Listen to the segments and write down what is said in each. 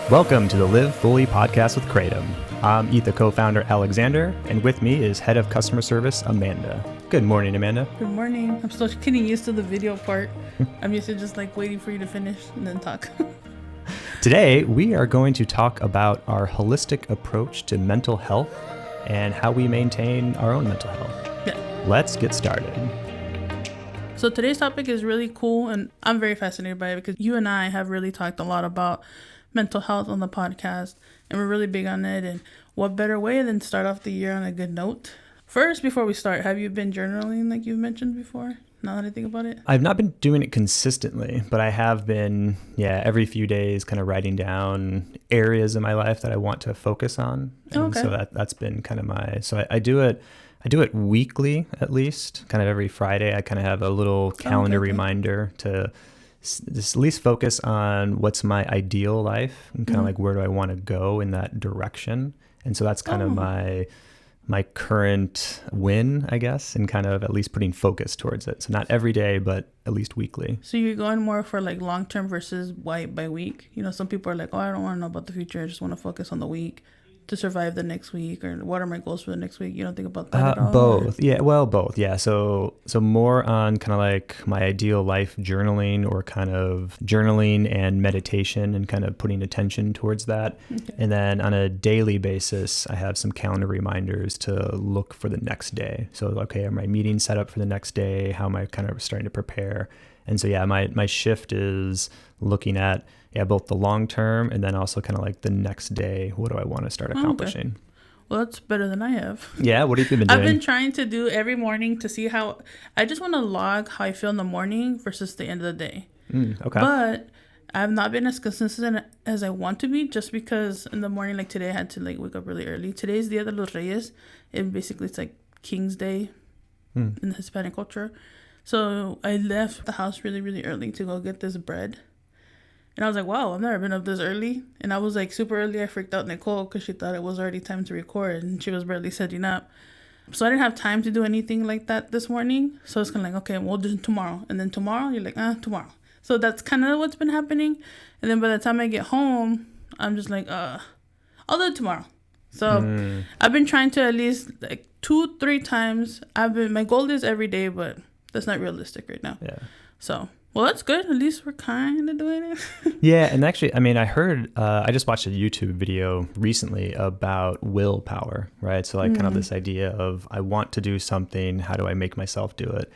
Welcome to the Live Fully podcast with Kratom. I'm ETHA co-founder Alexander, and with me is head of customer service Amanda. Good morning, Amanda. Good morning. I'm still getting used to the video part. I'm used to just like waiting for you to finish and then talk. Today, we are going to talk about our holistic approach to mental health and how we maintain our own mental health. Yeah. Let's get started. So today's topic is really cool, and I'm very fascinated by it because you and I have really talked a lot about mental health on the podcast, and we're really big on it. And what better way than start off the year on a good note? First, before we start, have you been journaling like you've mentioned before? Now that I think about it, I've not been doing it consistently, but I have been, every few days kind of writing down areas in my life that I want to focus on. And so that's been kind of so I do it weekly at least, kind of every Friday. I kind of have a little calendar reminder to just at least focus on what's my ideal life and kind of like where do I want to go in that direction. And so that's kind of my current win, I guess, and kind of at least putting focus towards it. So not every day, but at least weekly. So you're going more for like long-term versus by week? You know, some people are like, I don't want to know about the future. I just want to focus on the week to survive the next week, or what are my goals for the next week? You don't think about that at all? Both. Yeah. Well, both. Yeah. So more on kind of like my ideal life journaling, or kind of journaling and meditation and kind of putting attention towards that. Okay. And then on a daily basis, I have some calendar reminders to look for the next day. So, okay, are my meetings set up for the next day? How am I kind of starting to prepare? And so, my shift is looking at both the long term and then also kind of like the next day. What do I want to start accomplishing? Okay. Well, that's better than I have. Yeah, what have you been doing? I've been trying to do every morning to see how I just want to log how I feel in the morning versus the end of the day. Okay. But I've not been as consistent as I want to be, just because in the morning, like today, I had to like wake up really early. Today's Dia de los Reyes, and basically it's like King's Day in the Hispanic culture. So I left the house really, really early to go get this bread. And I was like, wow, I've never been up this early. And I was like super early. I freaked out Nicole because she thought it was already time to record, and she was barely setting up. So I didn't have time to do anything like that this morning. So it's kind of like, okay, we'll do it tomorrow. And then tomorrow, you're like, tomorrow. So that's kind of what's been happening. And then by the time I get home, I'm just like, I'll do it tomorrow. So I've been trying to at least like 2-3 times. My goal is every day, but that's not realistic right now. Yeah. So, well, that's good. At least we're kind of doing it. Yeah. And actually, I mean, I heard, I just watched a YouTube video recently about willpower, right? So like kind of this idea of, I want to do something. How do I make myself do it?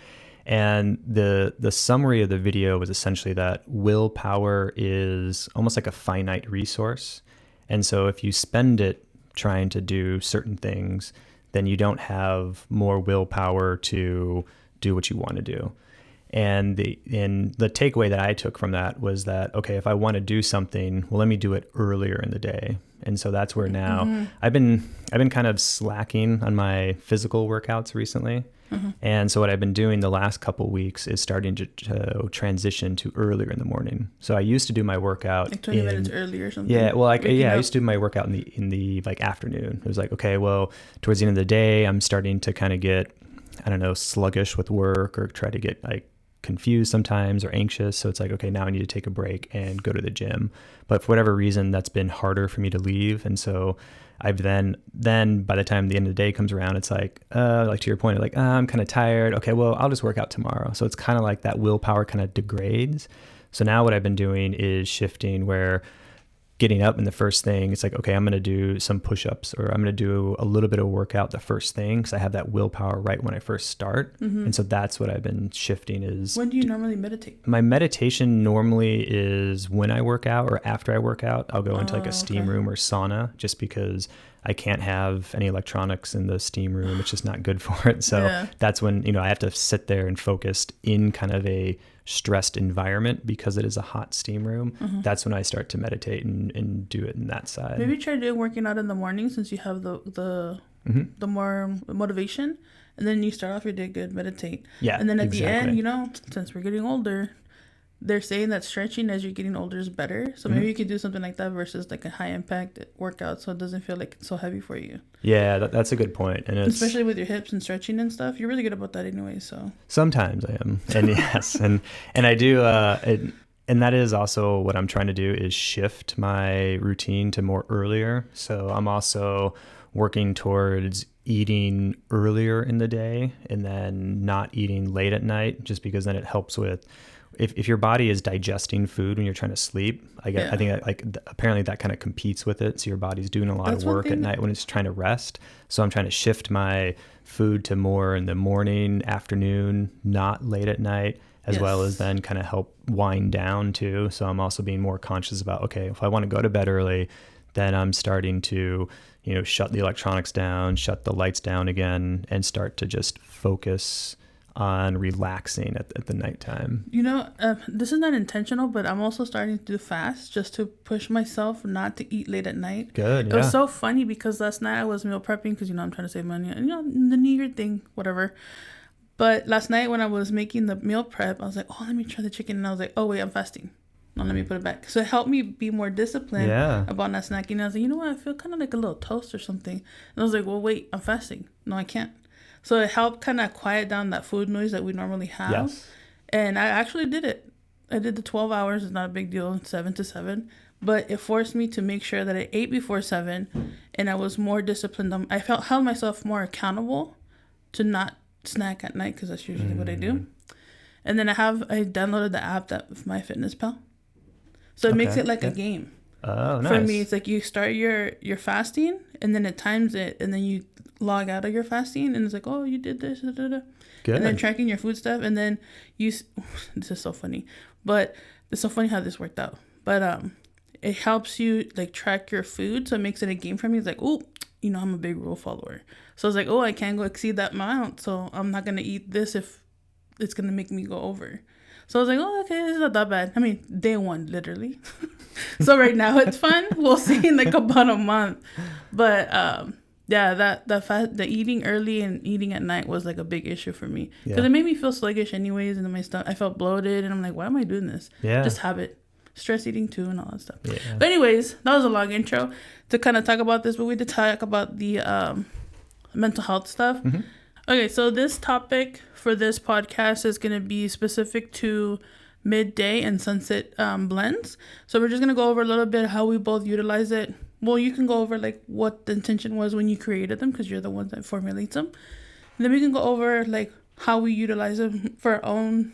And the summary of the video was essentially that willpower is almost like a finite resource. And so if you spend it trying to do certain things, then you don't have more willpower to do what you want to do. And the takeaway that I took from that was that, okay, if I want to do something, well, let me do it earlier in the day. And so that's where now I've been kind of slacking on my physical workouts recently. And so what I've been doing the last couple weeks is starting to transition to earlier in the morning. So I used to do my workout like 20 minutes earlier or something. Yeah, well, I used to do my workout in the like afternoon. It was like, okay, well, towards the end of the day, I'm starting to kind of get, I don't know, sluggish with work, or try to get like confused sometimes or anxious. So it's like, okay, now I need to take a break and go to the gym. But for whatever reason, that's been harder for me to leave. And so I've then by the time the end of the day comes around, it's like to your point, like, I'm kind of tired. Okay, well, I'll just work out tomorrow. So it's kind of like that willpower kind of degrades. So now what I've been doing is shifting, where getting up in the first thing, it's like, okay, I'm going to do some push-ups, or I'm going to do a little bit of workout the first thing, because I have that willpower right when I first start. And so that's what I've been shifting is. When do you normally meditate? My meditation normally is when I work out or after I work out. I'll go into like a steam room or sauna, just because I can't have any electronics in the steam room. It's just not good for it. So that's when, I have to sit there and focus in kind of a stressed environment, because it is a hot steam room. That's when I start to meditate and do it in that side. Maybe try doing working out in the morning, since you have the more motivation, and then you start off your day good, meditate. Yeah, and then at the end, since we're getting older, they're saying that stretching as you're getting older is better. So maybe you could do something like that versus like a high impact workout, so it doesn't feel like it's so heavy for you. Yeah, that's a good point. And it's, especially with your hips and stretching and stuff, you're really good about that anyway. So sometimes I am, and yes, and I do. And that is also what I'm trying to do, is shift my routine to more earlier. So I'm also working towards eating earlier in the day and then not eating late at night, just because then it helps with, if your body is digesting food when you're trying to sleep, I think like apparently that kind of competes with it. So your body's doing a lot of work at night when it's trying to rest. So I'm trying to shift my food to more in the morning, afternoon, not late at night, as well as then kind of help wind down too. So I'm also being more conscious about, okay, if I want to go to bed early, then I'm starting to, shut the electronics down, shut the lights down again, and start to just focus on relaxing at the nighttime. This is not intentional, but I'm also starting to fast just to push myself not to eat late at night. Good. It was so funny because last night I was meal prepping because, I'm trying to save money. And, the New Year thing, whatever. But last night when I was making the meal prep, I was like, oh, let me try the chicken. And I was like, oh, wait, I'm fasting. No, let me put it back. So it helped me be more disciplined about not snacking. And I was like, you know what? I feel kind of like a little toast or something. And I was like, well, wait, I'm fasting. No, I can't. So it helped kind of quiet down that food noise that we normally have. Yes. And I actually did it. I did the 12 hours. It's not a big deal, 7 to 7. But it forced me to make sure that I ate before 7. And I was more disciplined. I held myself more accountable to not snack at night, because that's usually what I do. And then I downloaded the app that MyFitnessPal. So it makes it like a game. Oh, nice. For me, it's like you start your fasting, and then it times it, and then you log out of your fasting, and it's like, oh, you did this, da, da, da. Good. And then tracking your food stuff, and then this is so funny, but it's so funny how this worked out. But it helps you like track your food, so it makes it a game for me. It's like, oh, I'm a big rule follower, so it's like, oh, I can't go exceed that amount, so I'm not gonna eat this if it's gonna make me go over. So I was like, oh, okay, this is not that bad. I mean, day 1, literally. So right now it's fun. We'll see in like about a month. But the eating early and eating at night was like a big issue for me, because it made me feel sluggish anyways, and then my stomach, I felt bloated, and I'm like, why am I doing this? Just habit. Stress eating too and all that stuff. But anyways, that was a long intro to kind of talk about this, but we did talk about the mental health stuff. Okay, so this topic for this podcast is going to be specific to midday and sunset blends. So we're just going to go over a little bit how we both utilize it. Well, you can go over like what the intention was when you created them, because you're the one that formulates them. And then we can go over like how we utilize them for our own,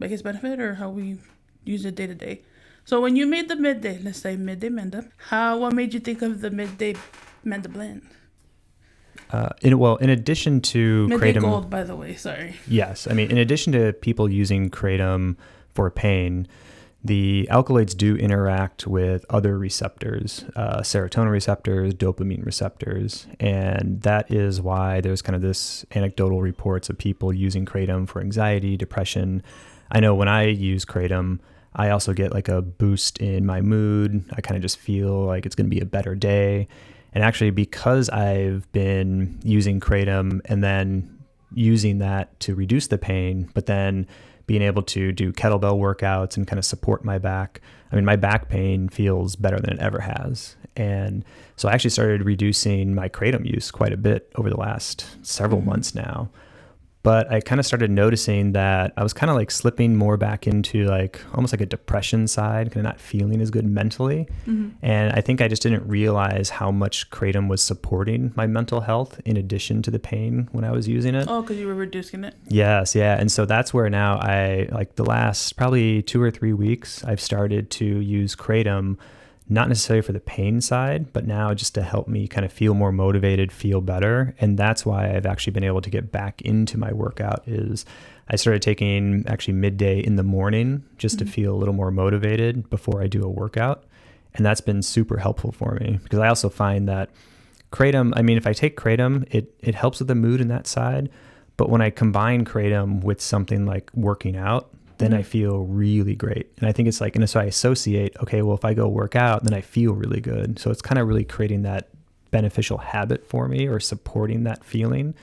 I guess, benefit, or how we use it day to day. So when you made the midday, let's say midday Menda, what made you think of the midday Menda blend? In addition to midday Kratom, Gold, by the way, sorry. Yes, I mean, in addition to people using Kratom for pain, the alkaloids do interact with other receptors, serotonin receptors, dopamine receptors, and that is why there's kind of this anecdotal reports of people using Kratom for anxiety, depression. I know when I use Kratom, I also get like a boost in my mood. I kind of just feel like it's going to be a better day. And actually, because I've been using Kratom and then using that to reduce the pain, but then being able to do kettlebell workouts and kind of support my back, I mean, my back pain feels better than it ever has. And so I actually started reducing my Kratom use quite a bit over the last several months now. But I kind of started noticing that I was kind of like slipping more back into like almost like a depression side, kind of not feeling as good mentally. And I think I just didn't realize how much Kratom was supporting my mental health in addition to the pain when I was using it. Oh, because you were reducing it? Yes, yeah. And so that's where now I, like the last probably 2 or 3 weeks, I've started to use Kratom, not necessarily for the pain side, but now just to help me kind of feel more motivated, feel better. And that's why I've actually been able to get back into my workout. Is I started taking actually midday in the morning just to feel a little more motivated before I do a workout. And that's been super helpful for me, because I also find that Kratom, I mean, if I take Kratom, it helps with the mood in that side. But when I combine Kratom with something like working out, then I feel really great. And I think it's like, and so I associate, okay, well, if I go work out, then I feel really good. So it's kind of really creating that beneficial habit for me, or supporting that feeling,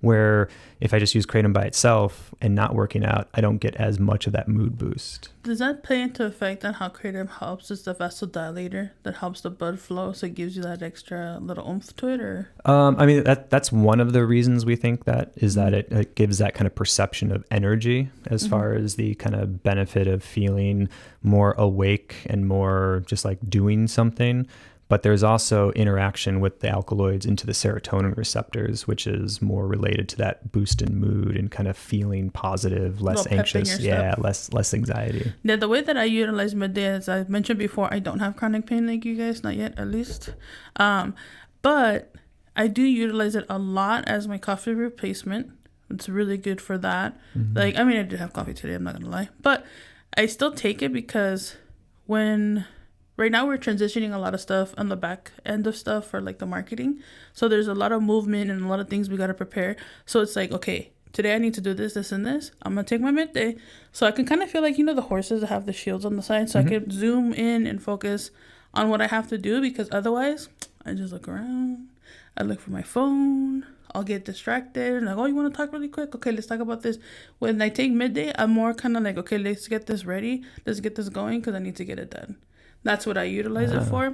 where if I just use Kratom by itself and not working out, I don't get as much of that mood boost. Does that play into effect on how Kratom helps as the vasodilator that helps the blood flow, so it gives you that extra little oomph to it? Or I mean, that's one of the reasons we think that is that it gives that kind of perception of energy as far as the kind of benefit of feeling more awake and more just like doing something. But there's also interaction with the alkaloids into the serotonin receptors, which is more related to that boost in mood and kind of feeling positive, less anxious. Yeah, less anxiety. Yeah, the way that I utilize midday, as I mentioned before, I don't have chronic pain like you guys, not yet at least. But I do utilize it a lot as my coffee replacement. It's really good for that. Like, I mean, I did have coffee today, I'm not going to lie. But I still take it because right now we're transitioning a lot of stuff on the back end of stuff for like the marketing. So there's a lot of movement and a lot of things we got to prepare. So it's like, okay, today I need to do this, this, and this. I'm going to take my midday. So I can kind of feel like, the horses that have the shields on the side. So I can zoom in and focus on what I have to do, because otherwise I just look around. I look for my phone. I'll get distracted and like, oh, you want to talk really quick? Okay, let's talk about this. When I take midday, I'm more kind of like, okay, let's get this ready. Let's get this going because I need to get it done. That's what I utilize it for.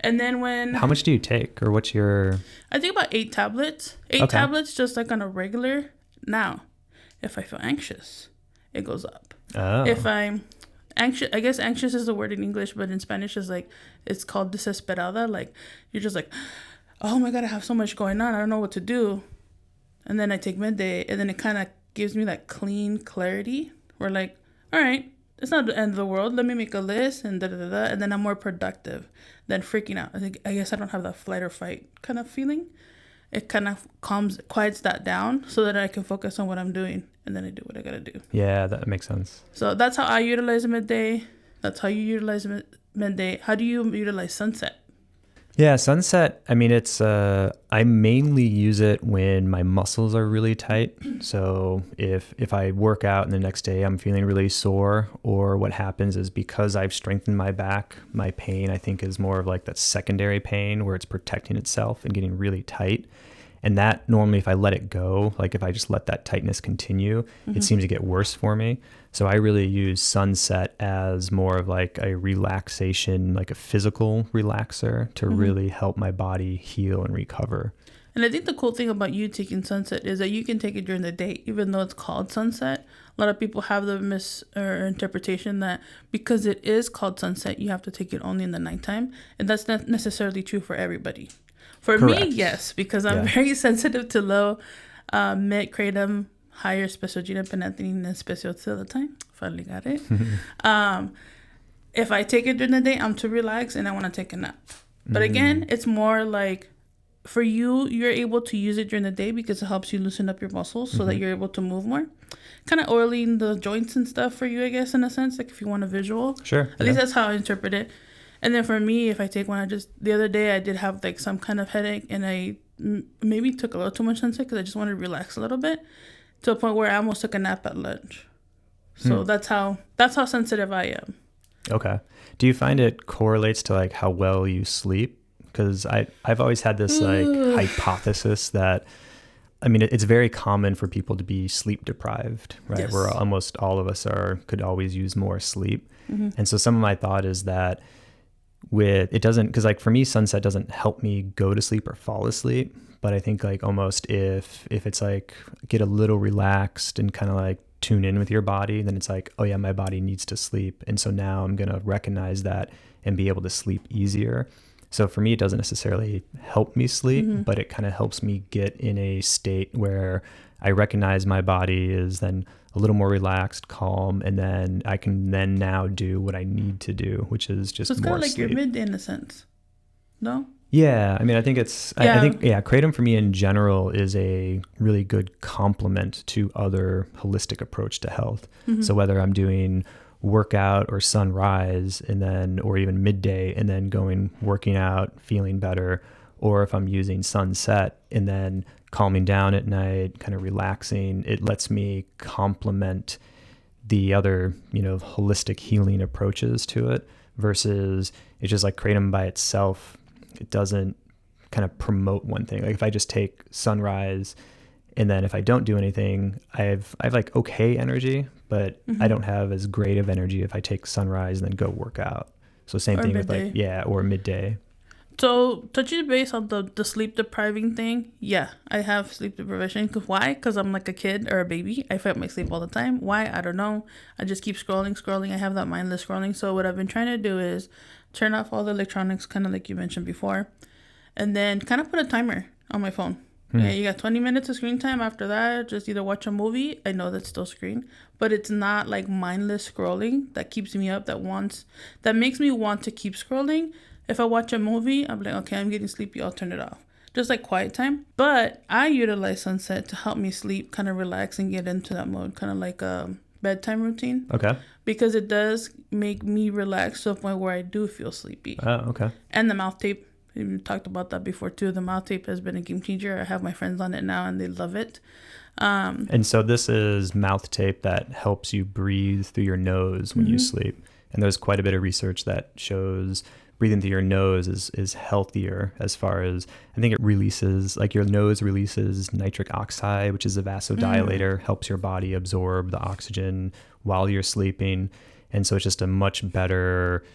And then how much do you take, or what's your... I think about 8 tablets. 8 tablets just like on a regular. Now, if I feel anxious, it goes up. Oh. If I'm anxious, I guess anxious is the word in English, but in Spanish is like, it's called desesperada. Like, you're just like, oh my God, I have so much going on. I don't know what to do. And then I take midday, and then it kind of gives me that clean clarity. Where like, all right, it's not the end of the world. Let me make a list and and then I'm more productive than freaking out. I guess I don't have that flight or fight kind of feeling. It kind of quiets that down so that I can focus on what I'm doing, and then I do what I gotta do. Yeah, that makes sense. So that's how I utilize midday. That's how you utilize midday. How do you utilize sunset? Yeah, sunset, I mean, it's, I mainly use it when my muscles are really tight. So if I work out and the next day I'm feeling really sore, or what happens is because I've strengthened my back, my pain, I think, is more of like that secondary pain where it's protecting itself and getting really tight. And that normally, if I let it go, like if I just let that tightness continue, it seems to get worse for me. So I really use sunset as more of like a relaxation, like a physical relaxer to really help my body heal and recover. And I think the cool thing about you taking sunset is that you can take it during the day, even though it's called sunset. A lot of people have the misinterpretation that because it is called sunset, you have to take it only in the nighttime. And that's not necessarily true for everybody. For Correct. me, yes, because I'm very sensitive to low mid kratom, higher speciogene, penanthine, and specioxyletine. Finally got it. If I take it during the day, I'm too relaxed and I want to take a nap. But again, it's more like for you, you're able to use it during the day because it helps you loosen up your muscles so that you're able to move more. Kind of oiling the joints and stuff for you, I guess, in a sense, like if you want a visual. Sure. At least that's how I interpret it. And then for me, if I take one, the other day I did have like some kind of headache, and I maybe took a little too much sunset because I just wanted to relax a little bit, to a point where I almost took a nap at lunch. So that's how sensitive I am. Okay. Do you find it correlates to like how well you sleep? Because I've always had this like hypothesis that, I mean, it's very common for people to be sleep deprived, right? Yes. Where almost all of us could always use more sleep. And so some of my thought is that because like for me, sunset doesn't help me go to sleep or fall asleep. But I think like almost if it's like get a little relaxed and kind of like tune in with your body, then it's like, oh yeah, my body needs to sleep. And so now I'm going to recognize that and be able to sleep easier. So for me, it doesn't necessarily help me sleep, but it kind of helps me get in a state where I recognize my body is then a little more relaxed, calm, and then I can then now do what I need to do, which is just more sleep. So it's kind of like your midday in a sense, no? Yeah, I mean, I think I think Kratom for me in general is a really good complement to other holistic approach to health. So whether I'm doing workout or sunrise or even midday and then working out, feeling better, or if I'm using sunset and then calming down at night, kind of relaxing, it lets me complement the other, holistic healing approaches to it, versus it's just like Kratom by itself. It doesn't kind of promote one thing. Like if I just take sunrise And then if I don't do anything, I have like okay energy, but I don't have as great of energy if I take sunrise and then go work out. So same Or thing midday. with like, or midday. So, touching base on the sleep depriving thing, yeah, I have sleep deprivation. Why? Because I'm like a kid or a baby. I fight my sleep all the time. Why? I don't know. I just keep scrolling. I have that mindless scrolling. So, what I've been trying to do is turn off all the electronics, kind of like you mentioned before, and then kind of put a timer on my phone. Yeah, you got 20 minutes of screen time. After that, just either watch a movie. I know that's still screen, but it's not like mindless scrolling that keeps me up, that makes me want to keep scrolling. If I watch a movie, I'm like, okay, I'm getting sleepy, I'll turn it off. Just like quiet time. But I utilize sunset to help me sleep, kind of relax and get into that mode, kind of like a bedtime routine. Okay. Because it does make me relax to a point where I do feel sleepy. Oh, okay. And the mouth tape. We talked about that before too. The mouth tape has been a game changer. I have my friends on it now and they love it. And so this is mouth tape that helps you breathe through your nose when you sleep. And there's quite a bit of research that shows breathing through your nose is healthier, as far as I think it releases, like your nose releases nitric oxide, which is a vasodilator, helps your body absorb the oxygen while you're sleeping. And so it's just a much better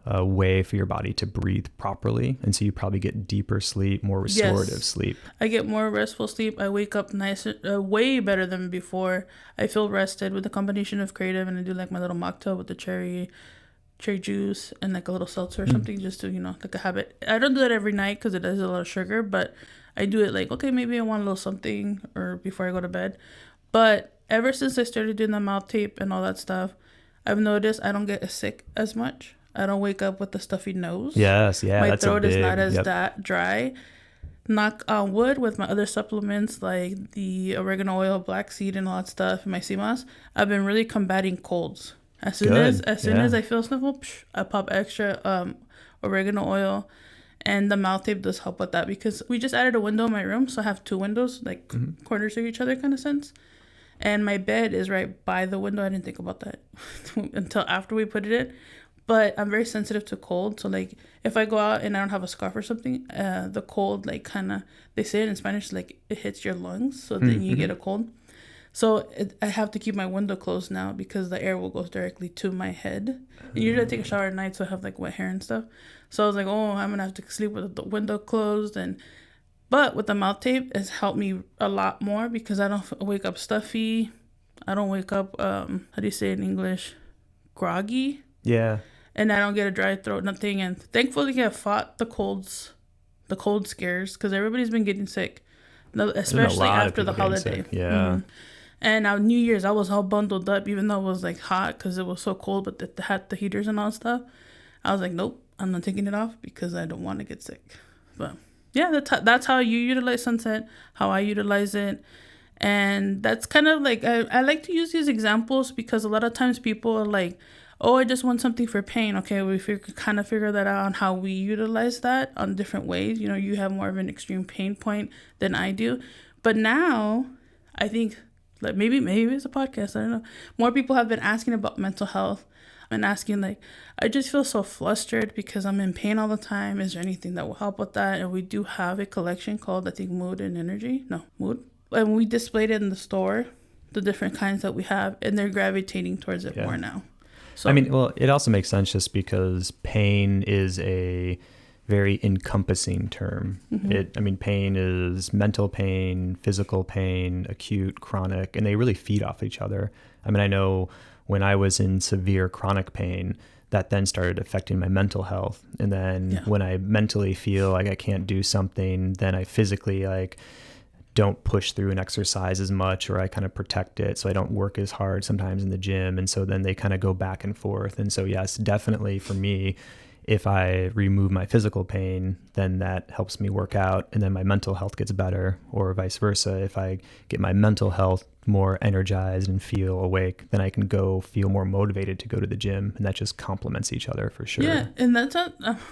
way for your body to breathe properly. And so you probably get deeper sleep, more restorative sleep. I get more restful sleep. I wake up nicer, way better than before. I feel rested with a combination of Kratom, and I do like my little mocktail with the cherry juice and like a little seltzer or something, just to, like a habit. I don't do that every night because it does a lot of sugar, but I do it like, okay, maybe I want a little something or before I go to bed. But ever since I started doing the mouth tape and all that stuff, I've noticed I don't get sick as much. I don't wake up with a stuffy nose. Yes, yeah. My throat is not as that dry. Knock on wood, with my other supplements like the oregano oil, black seed, and all that stuff, and my sea moss, I've been really combating colds. As soon as I feel sniffle, I pop extra oregano oil, and the mouth tape does help with that because we just added a window in my room, so I have two windows, like corners of each other kind of sense. And my bed is right by the window. I didn't think about that until after we put it in. But I'm very sensitive to cold. So, like, if I go out and I don't have a scarf or something, the cold, like, kind of, they say it in Spanish, like, it hits your lungs. So then you get a cold. So I have to keep my window closed now because the air will go directly to my head. And usually I take a shower at night, so I have, like, wet hair and stuff. So I was like, oh, I'm going to have to sleep with the window closed. But with the mouth tape, it's helped me a lot more because I don't wake up stuffy. I don't wake up, how do you say it in English? Groggy. Yeah. And I don't get a dry throat, nothing. And thankfully, I fought the cold scares, because everybody's been getting sick, especially after the holiday. Yeah. And now New Year's, I was all bundled up, even though it was like hot because it was so cold, but they had the heaters and all stuff. I was like, nope, I'm not taking it off because I don't want to get sick. But yeah, that's how you utilize sunset, how I utilize it. And that's kind of like, I like to use these examples because a lot of times people are like, oh, I just want something for pain. Okay, we kind of figure that out on how we utilize that on different ways. You have more of an extreme pain point than I do. But now, I think, like maybe it's a podcast, I don't know. More people have been asking about mental health and asking, like, I just feel so flustered because I'm in pain all the time. Is there anything that will help with that? And we do have a collection called, I think, Mood. And we displayed it in the store, the different kinds that we have, and they're gravitating towards it more now. So, I mean, well, it also makes sense just because pain is a very encompassing term. Pain is mental pain, physical pain, acute, chronic, and they really feed off each other. I mean, I know when I was in severe chronic pain, that then started affecting my mental health. And then when I mentally feel like I can't do something, then I physically don't push through an exercise as much, or I kind of protect it so I don't work as hard sometimes in the gym. And so then they kind of go back and forth. And so yes, definitely for me, if I remove my physical pain, then that helps me work out, and then my mental health gets better, or vice versa. If I get my mental health more energized and feel awake, then I can go feel more motivated to go to the gym, and that just complements each other for sure. Yeah, and that's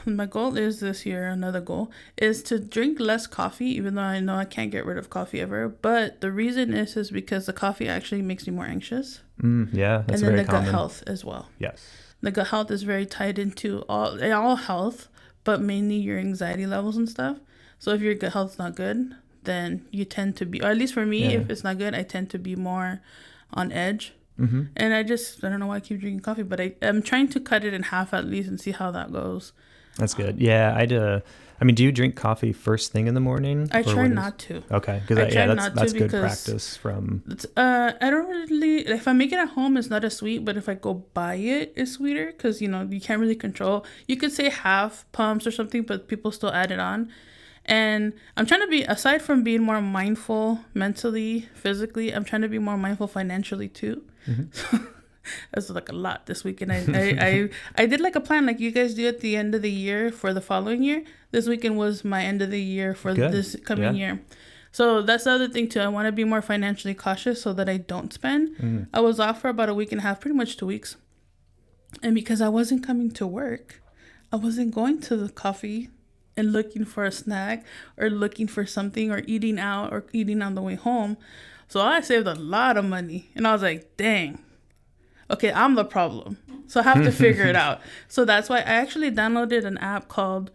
my goal is this year. Another goal is to drink less coffee, even though I know I can't get rid of coffee ever. But the reason is because the coffee actually makes me more anxious. Yeah, that's very common. And then the gut health as well. Yes. The gut health is very tied into all health, but mainly your anxiety levels and stuff. So if your gut health's not good, then you tend to be, or at least for me, Yeah. if it's not good, I tend to be more on edge. Mm-hmm. And I don't know why I keep drinking coffee, but I'm trying to cut it in half at least and see how that goes. That's good. Yeah, I mean, do you drink coffee first thing in the morning? I try not to. Okay, because that's good practice from. I don't really, if I make it at home, it's not as sweet, but if I go buy it, it's sweeter because, you know, you can't really control. You could say half pumps or something, but people still add it on. And I'm trying to be, aside from being more mindful mentally, physically, I'm trying to be more mindful financially too. Mm-hmm. That's like a lot this weekend. I did like a plan like you guys do at the end of the year for the following year. This weekend was my end of the year for this coming year. So that's the other thing too. I want to be more financially cautious so that I don't spend. Mm-hmm. I was off for about a week and a half, pretty much 2 weeks. And because I wasn't coming to work, I wasn't going to the coffee and looking for a snack or looking for something or eating out or eating on the way home. So I saved a lot of money. And I was like, dang. Okay, I'm the problem. So I have to figure it out. So that's why I actually downloaded an app called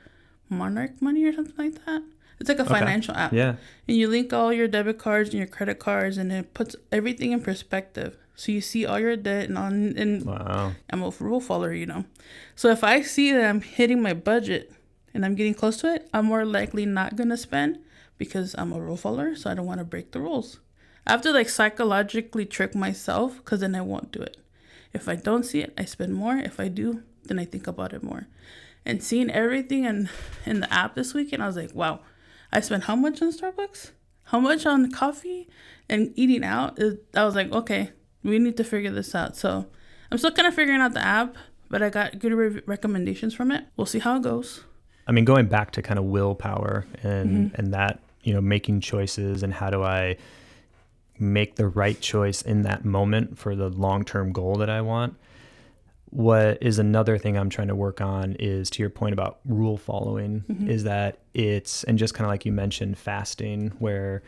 Monarch Money or something like that. It's like a financial app. Yeah. And you link all your debit cards and your credit cards, and it puts everything in perspective. So you see all your debt and wow. I'm a rule follower, you know. So if I see that I'm hitting my budget and I'm getting close to it, I'm more likely not going to spend because I'm a rule follower, so I don't want to break the rules. I have to like psychologically trick myself because then I won't do it. If I don't see it, I spend more. If I do, then I think about it more. And seeing everything in the app this weekend, I was like, wow, I spent how much on Starbucks? How much on coffee and eating out? I was like, okay, we need to figure this out. So I'm still kind of figuring out the app, but I got good recommendations from it. We'll see how it goes. I mean, going back to kind of willpower and that, you know, making choices and how do I make the right choice in that moment for the long-term goal that I want. What is another thing I'm trying to work on is, to your point about rule following, is that it's, and just kind of like you mentioned, fasting, where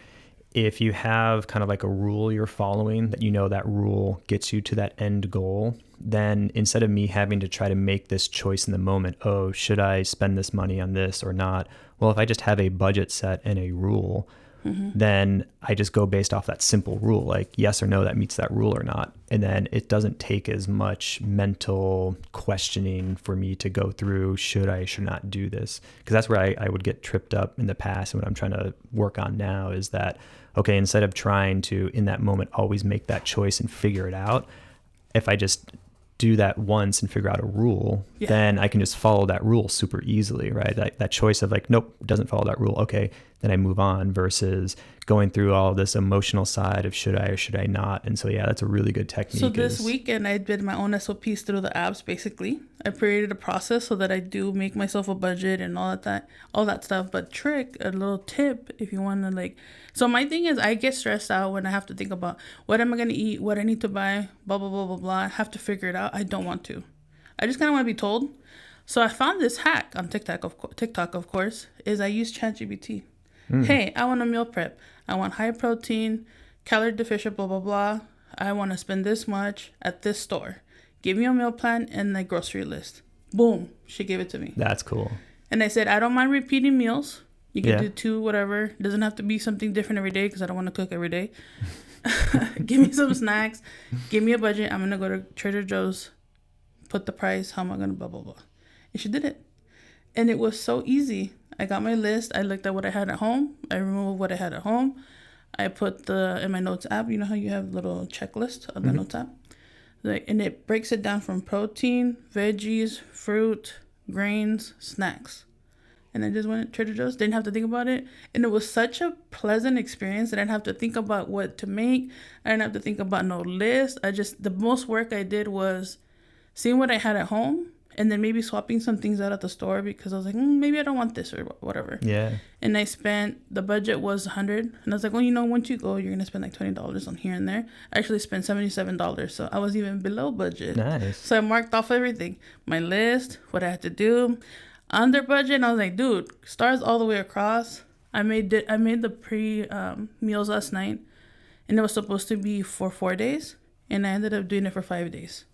if you have kind of like a rule you're following that, you know, that rule gets you to that end goal, then instead of me having to try to make this choice in the moment, oh, should I spend this money on this or not? Well, if I just have a budget set and a rule, then I just go based off that simple rule, like yes or no, that meets that rule or not. And then it doesn't take as much mental questioning for me to go through, should I, should not do this? Because that's where I would get tripped up in the past. And what I'm trying to work on now is that, okay, instead of trying to, in that moment, always make that choice and figure it out, if I just do that once and figure out a rule, then I can just follow that rule super easily, right? That choice of like, nope, doesn't follow that rule. Okay, then I move on, versus going through all this emotional side of should I or should I not. And so, yeah, that's a really good technique. So this weekend I did my own SOPs through the apps, basically. I created a process so that I do make myself a budget and all that stuff. But a little tip, if you want to like, so my thing is I get stressed out when I have to think about what am I going to eat, what I need to buy, blah, blah, blah, blah, blah. I have to figure it out. I don't want to. I just kind of want to be told. So I found this hack on TikTok, of course, is I use ChatGPT. Hey, I want a meal prep. I want high protein, calorie deficient, blah, blah, blah. I want to spend this much at this store. Give me a meal plan and a grocery list. Boom. She gave it to me. That's cool. And I said, I don't mind repeating meals. You can do 2, whatever. It doesn't have to be something different every day because I don't want to cook every day. Give me some snacks. Give me a budget. I'm going to go to Trader Joe's. Put the price. How am I going to blah, blah, blah. And she did it. And it was so easy. I got my list. I looked at what I had at home. I removed what I had at home. I put in my notes app. You know how you have a little checklist on the notes app? And it breaks it down from protein, veggies, fruit, grains, snacks. And I just went to Trader Joe's. Didn't have to think about it. And it was such a pleasant experience that I didn't have to think about what to make. I didn't have to think about no list. The most work I did was seeing what I had at home, and then maybe swapping some things out at the store because I was like, maybe I don't want this or whatever. Yeah. And the budget was $100. And I was like, well, you know, once you go, you're going to spend like $20 on here and there. I actually spent $77. So I was even below budget. Nice. So I marked off everything. My list, what I had to do. Under budget. And I was like, dude, stars all the way across. I made the meals last night. And it was supposed to be for 4 days. And I ended up doing it for 5 days.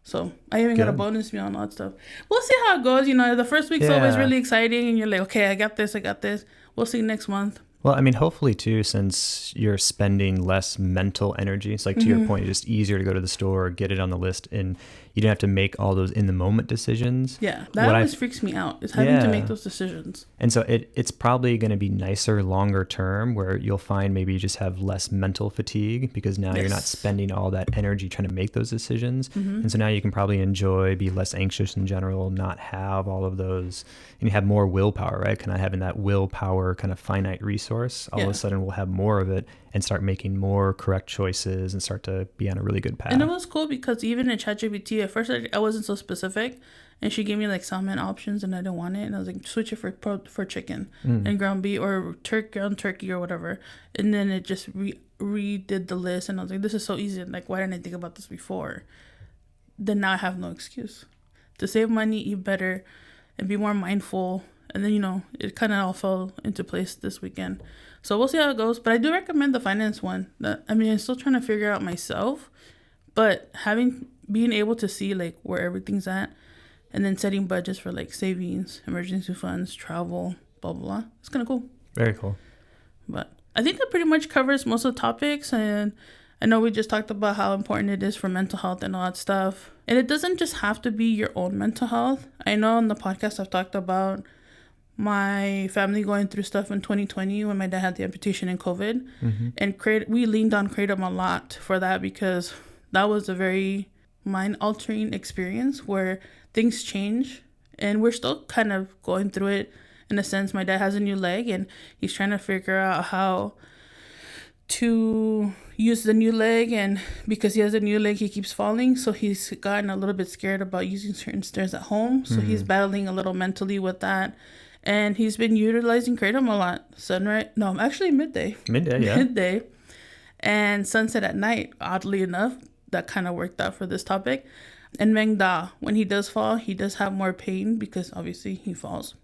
So I even got a bonus meal and all that stuff. We'll see how it goes. You know, the first week's always really exciting. And you're like, okay, I got this. We'll see next month. Well, I mean, hopefully too, since you're spending less mental energy, it's like to your point, it's just easier to go to the store, get it on the list, and you don't have to make all those in the moment decisions. Yeah, that always freaks me out, is having to make those decisions. And so it's probably going to be nicer longer term, where you'll find maybe you just have less mental fatigue because now you're not spending all that energy trying to make those decisions. And so now you can probably enjoy, be less anxious in general, not have all of those, and you have more willpower, right? Kind of having that willpower kind of finite resource. All of a sudden we'll have more of it and start making more correct choices and start to be on a really good path. And it was cool because even in ChatGPT, at first I wasn't so specific, and she gave me like salmon options and I didn't want it, and I was like, switch it for chicken and ground beef or ground turkey or whatever. And then it just redid the list, and I was like, this is so easy, like why didn't I think about this before? Then now I have no excuse to save money, eat better, and be more mindful. And then, it kind of all fell into place this weekend. So we'll see how it goes. But I do recommend the finance one. I'm still trying to figure out myself. But being able to see, like, where everything's at. And then setting budgets for, like, savings, emergency funds, travel, blah, blah, blah. It's kind of cool. Very cool. But I think that pretty much covers most of the topics. And I know we just talked about how important it is for mental health and all that stuff. And it doesn't just have to be your own mental health. I know on the podcast I've talked about my family going through stuff in 2020 when my dad had the amputation and COVID. And we leaned on Kratom a lot for that, because that was a very mind-altering experience where things change. And we're still kind of going through it in a sense. My dad has a new leg, and he's trying to figure out how to use the new leg, and because he has a new leg he keeps falling, so he's gotten a little bit scared about using certain stairs at home. So he's battling a little mentally with that, and he's been utilizing Kratom a lot. Actually midday and sunset at night. Oddly enough, that kind of worked out for this topic. And Meng Da, when he does fall, he does have more pain because obviously he falls.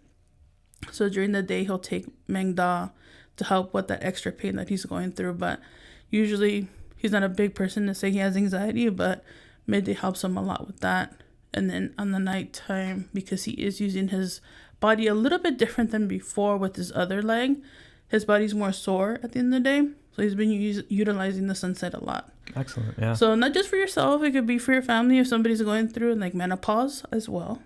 So during the day he'll take Meng Da to help with that extra pain that he's going through. But usually he's not a big person to say he has anxiety, but midday helps him a lot with that. And then on the nighttime, because he is using his body a little bit different than before with his other leg, his body's more sore at the end of the day. So he's been utilizing the sunset a lot. Excellent, yeah. So not just for yourself, it could be for your family if somebody's going through like menopause as well.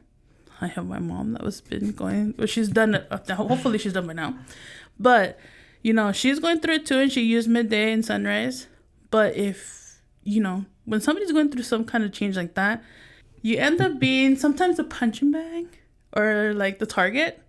I have my mom that was been going, well, she's done it. Hopefully she's done by now. But, she's going through it too, and she used midday and sunrise. But if, when somebody's going through some kind of change like that, you end up being sometimes a punching bag or like the target.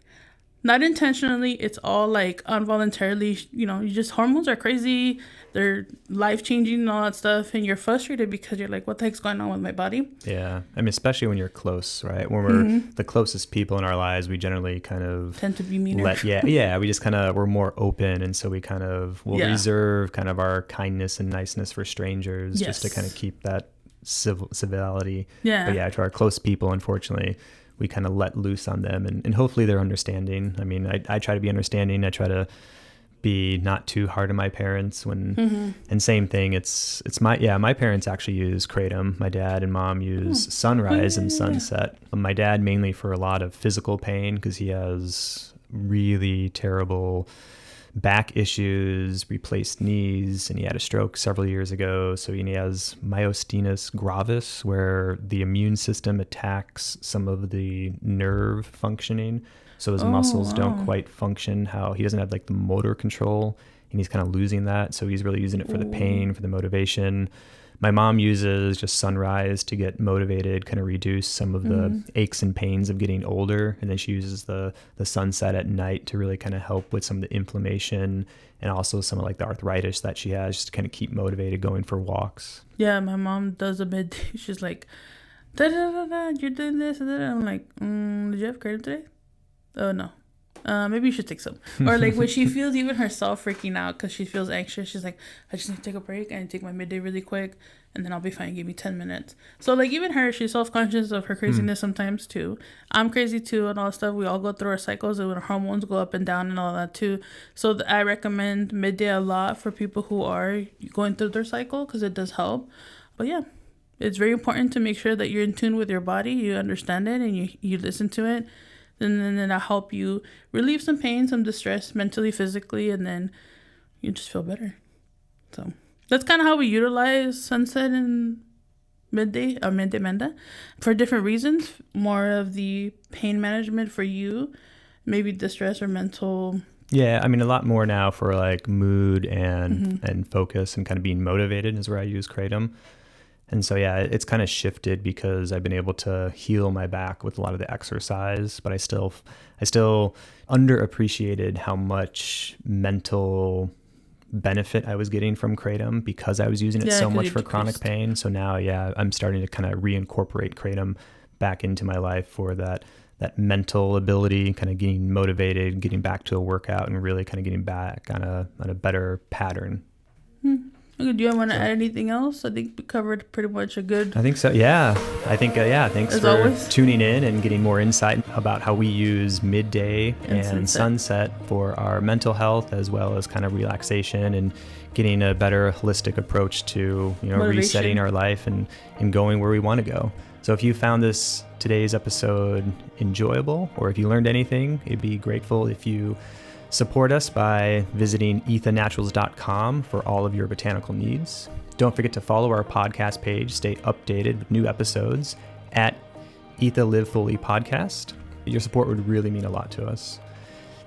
Not intentionally, it's all like involuntarily, you just, hormones are crazy, they're life-changing and all that stuff, and you're frustrated because you're like, what the heck's going on with my body? Yeah, I mean, especially when you're close, right? When we're the closest people in our lives, we generally kind of tend to be meaner. We just kind of, we're more open, and so we kind of will reserve kind of our kindness and niceness for strangers just to kind of keep that civility. Yeah. But to our close people, unfortunately, we kind of let loose on them, and hopefully they're understanding. I mean, I try to be understanding. I try to be not too hard on my parents and same thing. It's my parents actually use Kratom. My dad and mom use sunrise and sunset. My dad mainly for a lot of physical pain because he has really terrible back issues, replaced knees, and he had a stroke several years ago. So he has myasthenia gravis, where the immune system attacks some of the nerve functioning. So his muscles don't quite function how he doesn't have like the motor control, and he's kind of losing that. So he's really using it for the pain, for the motivation. My mom uses just sunrise to get motivated, kind of reduce some of the aches and pains of getting older. And then she uses the sunset at night to really kind of help with some of the inflammation and also some of like the arthritis that she has, just to kind of keep motivated going for walks. Yeah, my mom does a midday. She's like, da da da da, you're doing this and that. I'm like, did you have Kratom today? Oh, no. Maybe you should take some. Or like when she feels even herself freaking out because she feels anxious, she's like, I just need to take a break and take my midday really quick, and then I'll be fine. Give me 10 minutes. So like even her, she's self-conscious of her craziness sometimes too. I'm crazy too and all that stuff. We all go through our cycles and when our hormones go up and down and all that too. So I recommend midday a lot for people who are going through their cycle because it does help. But yeah, it's very important to make sure that you're in tune with your body, you understand it, and you listen to it. and then it'll help you relieve some pain, some distress, mentally, physically, and then you just feel better. So that's kind of how we utilize sunset and midday or mente menda for different reasons. More of the pain management for you, maybe distress or mental. Yeah, I mean, a lot more now for like mood and focus and kind of being motivated is where I use Kratom. And so, yeah, it's kind of shifted because I've been able to heal my back with a lot of the exercise, but I still underappreciated how much mental benefit I was getting from Kratom because I was using it so much for chronic pain. So now, yeah, I'm starting to kind of reincorporate Kratom back into my life for that mental ability, kind of getting motivated, getting back to a workout, and really kind of getting back on a better pattern. Okay, do you want to add anything else? I think we covered pretty much a good... I think so, yeah. Thanks for always. Tuning in and getting more insight about how we use midday and sunset for our mental health, as well as kind of relaxation and getting a better holistic approach to, resetting our life and going where we want to go. So if you found today's episode enjoyable, or if you learned anything, it'd be grateful if you support us by visiting ETHAnaturals.com for all of your botanical needs. Don't forget to follow our podcast page, stay updated with new episodes at ETHA Live Fully Podcast. Your support would really mean a lot to us.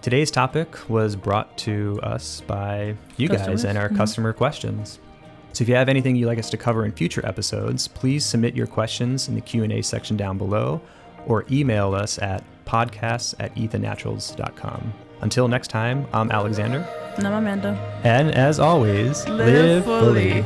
Today's topic was brought to us by you guys and our customer questions. So if you have anything you'd like us to cover in future episodes, please submit your questions in the Q&A section down below or email us at podcasts@ethanaturals.com. Until next time, I'm Alexander. And I'm Amanda. And as always, live fully.